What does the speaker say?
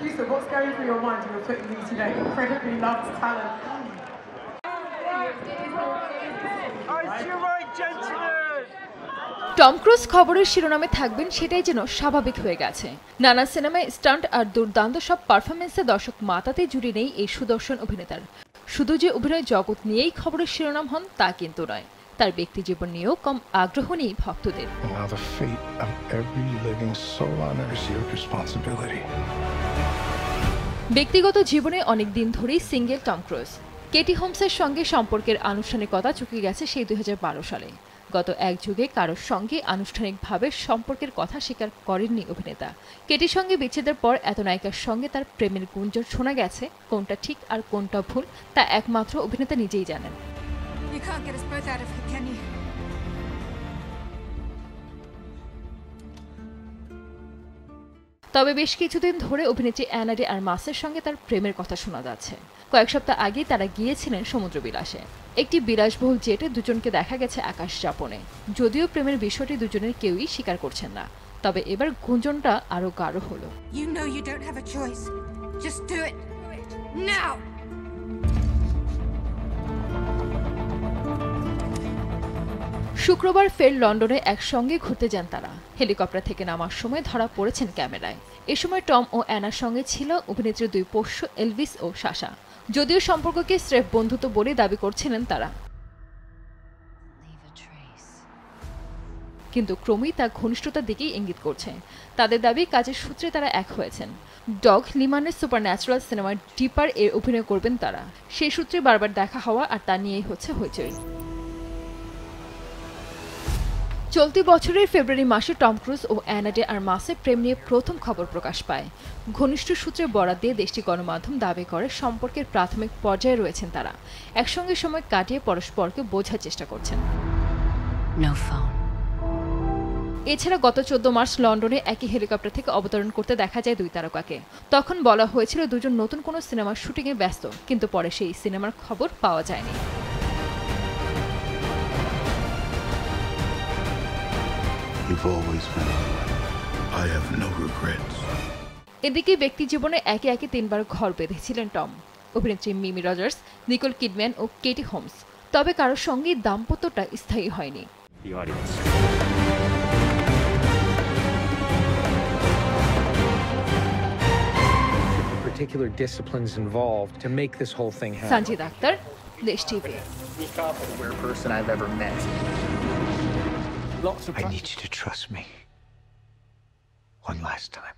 producer, what's going through your mind when you're putting these, incredibly loved talent? Tom Cruise খবরের শিরোনামে থাকবেন সেটাই যেন স্বাভাবিক হয়ে গেছে। নানা সিনেমায় স্টান্ট আর দুর্দান্ত সব পারফরমেন্সে দর্শক মাতাতে জুড়ে নেই এই সুদর্শন অভিনেতার। শুধু যে অভিনয় জগৎ নিয়েই খবরের শিরোনাম হন তা কিন্তু নয়, তার ব্যক্তিজীবন নিয়েও কম আগ্রহ নেই ভক্তদের। ব্যক্তিগত জীবনে অনেক দিন ধরেই সিঙ্গেল টম ক্রুজ। কেটি হোমসের সঙ্গে সম্পর্কের আনুষ্ঠানিকতা চুকে গেছে সেই 2012 সালে। গত এক যুগে কারোর সঙ্গে আনুষ্ঠানিকভাবে সম্পর্কের কথা স্বীকার করেননি অভিনেতা। কেটির সঙ্গে বিচ্ছেদের পর এত নায়িকার সঙ্গে তার প্রেমের গুঞ্জন শোনা গেছে, কোনটা ঠিক আর কোনটা ভুল তা একমাত্র অভিনেতা নিজেই জানেন। তবে বেশ কিছুদিন ধরে অভিনেত্রী অ্যানা ডে আরমাসের সঙ্গে তার প্রেমের কথা শোনা যাচ্ছে। কয়েক সপ্তাহ আগেই তারা গিয়েছিলেন সমুদ্র বিলাসে। একটি বিলাসবহুল জেটে দুজনকে দেখা গেছে আকাশ যাপনে। যদিও প্রেমের বিষয়টি দুজনের কেউই স্বীকার করছেন না, তবে এবার গুঞ্জনটা আরো গাঢ় হলো। শুক্রবার ফের লন্ডনে একসঙ্গে ঘুরতে যান তারা। হেলিকপ্টার থেকে নামার সময় ধরা পড়েছেন ক্যামেরায়। এ সময় টম ও অ্যানার সঙ্গে ছিল অভিনেত্রীর দুই পোষ্য এলভিস ও সাশা। যদিও সম্পর্ককে স্রেফ বন্ধুত্ব বলে দাবি করছিলেন তারা, কিন্তু ক্রমেই তা ঘনিষ্ঠতার দিকেই ইঙ্গিত করছে। তাদের দাবি কাজের সূত্রে তারা এক হয়েছেন। ডগ লিমানের সুপারন্যাচুরাল সিনেমার ডিপার এর অভিনয় করবেন তারা। সেই সূত্রে বারবার দেখা হওয়া আর তা নিয়েই হচ্ছে হইচই। চলতি বছরের ফেব্রুয়ারি মাসে টম ক্রুজ ও অ্যানা ডে আরমাসের প্রেম নিয়ে প্রথম খবর প্রকাশ পায়। ঘনিষ্ঠ সূত্রে বরাত দিয়ে দেশটির গণমাধ্যম দাবি করে সম্পর্কের প্রাথমিক পর্যায়ে রয়েছেন তারা। একসঙ্গে সময় কাটিয়ে পরস্পরকে বোঝার চেষ্টা করছেন। এছাড়া গত 14 মার্চ লন্ডনে একই হেলিকপ্টার থেকে অবতরণ করতে দেখা যায় দুই তারকাকে। তখন বলা হয়েছিল দুজন নতুন কোনো সিনেমার শুটিংয়ে ব্যস্ত, কিন্তু পরে সেই সিনেমার খবর পাওয়া যায়নি। এদিকে ব্যক্তি জীবনে একে একে 3 বার ঘর বেঁধেছিলেন টম। অভিনেত্রী মিমি রজার্স, নিকোল কিডম্যান ও কেটি হোমস। তবে কারোর সঙ্গেই দাম্পত্যটা স্থায়ী হয়নি। সঞ্জিদ আক্তার, দেশ TV. I need you to trust me one last time.